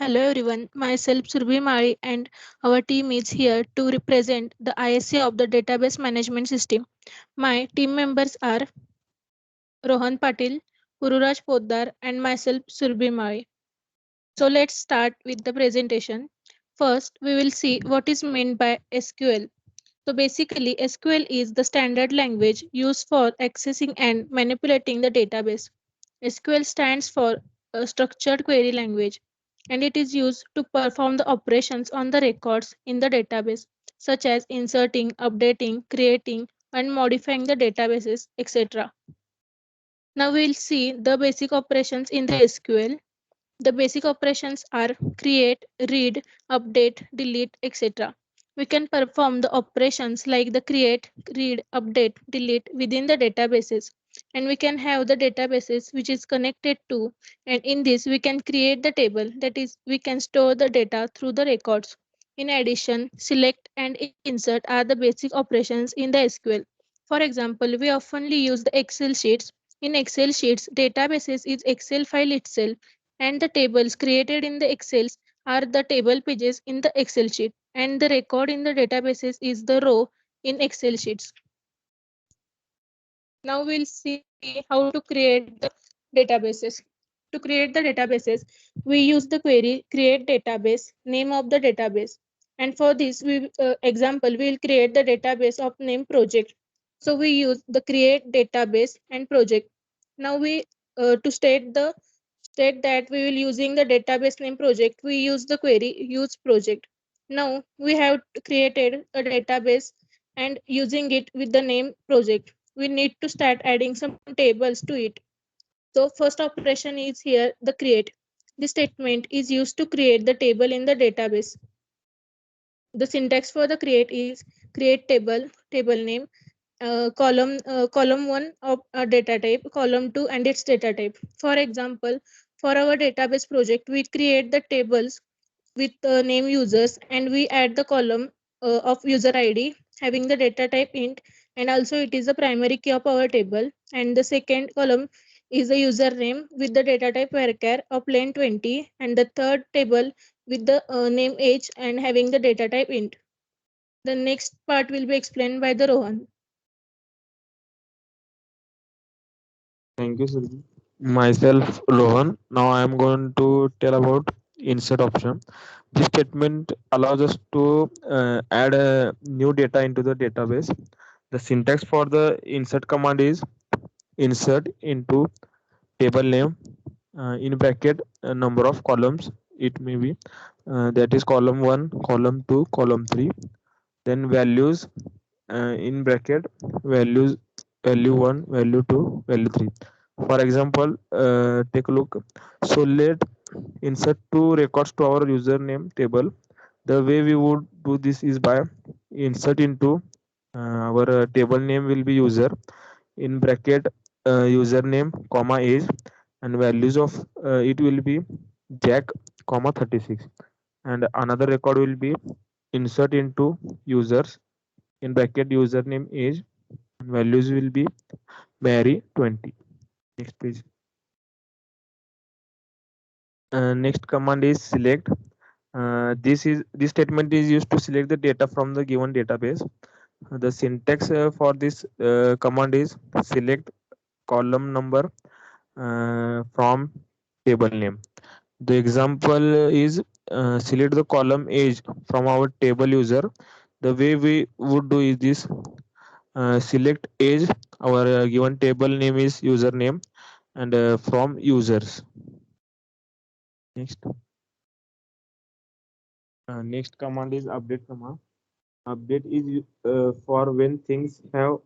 Hello everyone, myself Surbhi Mari and our team is here to represent the ISA of the database management system. My team members are Rohan Patil, Gururaj Poddar and myself Surbhi Mari. So let's start with the presentation. First, we will see what is meant by SQL. So basically, SQL is the standard language used for accessing and manipulating the database. SQL stands for a structured query language and it is used to perform the operations on the records in the database, such as inserting, updating, creating, and modifying the databases, etc. Now we'll see the basic operations in the SQL. The basic operations are create, read, update, delete, etc. We can perform the operations like the create, read, update, delete within the databases. And we can have the databases which is connected to, and in this we can create the table, that is, we can store the data through the records. In addition, select and insert are the basic operations in the SQL. For example, we oftenly use the Excel sheets. In Excel sheets, databases is Excel file itself and the tables created in the excels are the table pages in the excel sheet and the record in the databases is the row in excel sheets. Now we'll see how to create the databases. To create the databases, we use the query create database, name of the database. And for this we example we will create the database of name project. So we use the create database and project. Now we to state that we will using the database name project, we use the query use project. Now we have created a database and using it with the name project. We need to start adding some tables to it. So first operation is here the create. This statement is used to create the table in the database. The syntax for the create is create table, table name, column 1 of a data type, column 2 and its data type. For example, for our database project we create the tables with name users and we add the column of user id having the data type int, and also it is the primary key of our table, and the second column is the username with the data type varchar of len 20, and the third table with the name age and having the data type int. The next part will be explained by the Rohan. Thank you, Surji. Myself, Rohan. Now I am going to tell about insert option. This statement allows us to add new data into the database. The syntax for the insert command is insert into table name in bracket number of columns. It may be that is column 1, column 2, column 3. Then values in bracket values value 1, value 2, value 3. For example, take a look. So let insert two records to our username table. The way we would do this is by insert into our table name will be user in bracket username comma age, and values of it will be jack comma 36, and another record will be insert into users in bracket username age, and values will be Mary 20. Next page. Next command is select. This statement is used to select the data from the given database. The syntax for this command is select column number from table name. The example is select the column age from our table user. The way we would do is this: select age. Our given table name is username, and from users. Next. Next command is update command. Update is for when things have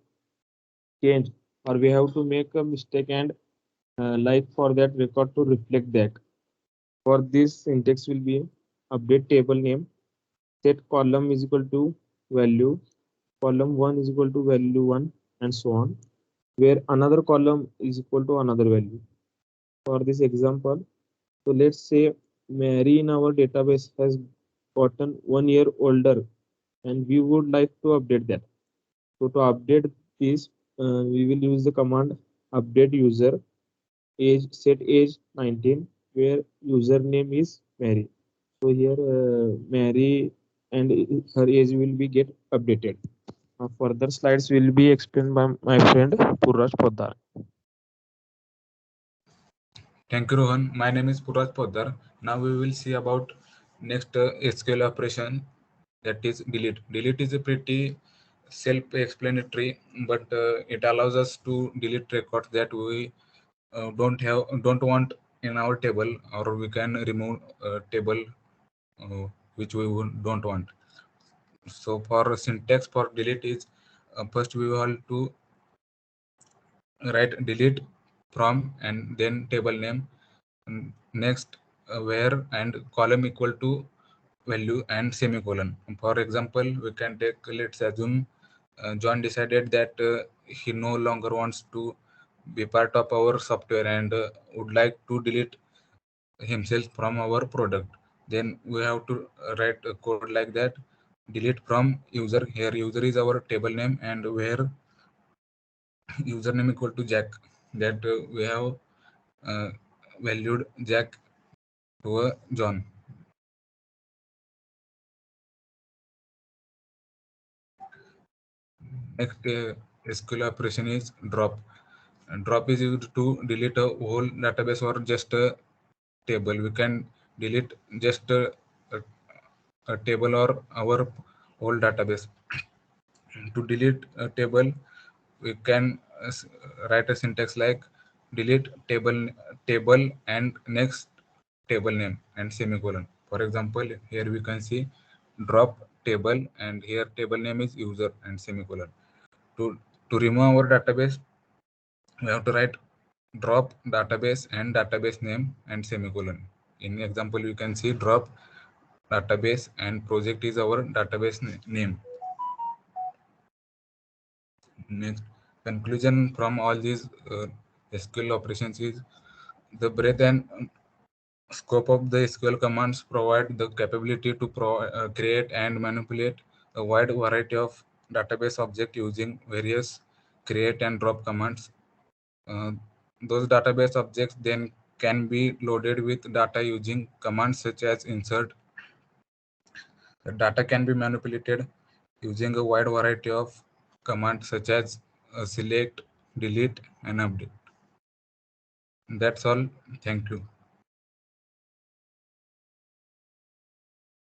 changed or we have to make a mistake, and like for that record to reflect that. For this syntax will be update table name, set column is equal to value, column 1 is equal to value 1, and so on, where another column is equal to another value. For this example, so let's say Mary in our database has gotten 1 year older and we would like to update that. So to update this, we will use the command update user age, set age 19, where username is Mary. So here Mary and her age will be get updated. Further slides will be explained by my friend Purraj Poddar. Thank you, Rohan. My name is Puraj Poddar. Now we will see about next SQL operation, that is delete. Delete is a pretty self-explanatory, but it allows us to delete records that we don't want in our table, or we can remove a table which we don't want. So for syntax for delete is first we have to write delete from and then table name. Next where and column equal to value and semicolon. For example, we can take, let's assume John decided that he no longer wants to be part of our software and would like to delete himself from our product. Then we have to write a code like that: delete from user. Here user is our table name, and where username equal to Jack, that we have uh, valued Jack to John. Next SQL operation is drop. And drop is used to delete a whole database or just a table. We can delete just a table or our whole database. To delete a table, we can write a syntax like delete table and next table name and semicolon. For example, here we can see drop table, and here table name is user and semicolon. To remove our database, we have to write drop database and database name and semicolon. In example, you can see drop database and project is our database name. Next, conclusion from all these SQL operations is the breadth and scope of the SQL commands provide the capability to create and manipulate a wide variety of database objects using various create and drop commands. Uh, those database objects then can be loaded with data using commands such as insert. The data can be manipulated using a wide variety of commands such as select, delete, and update. That's all. Thank you.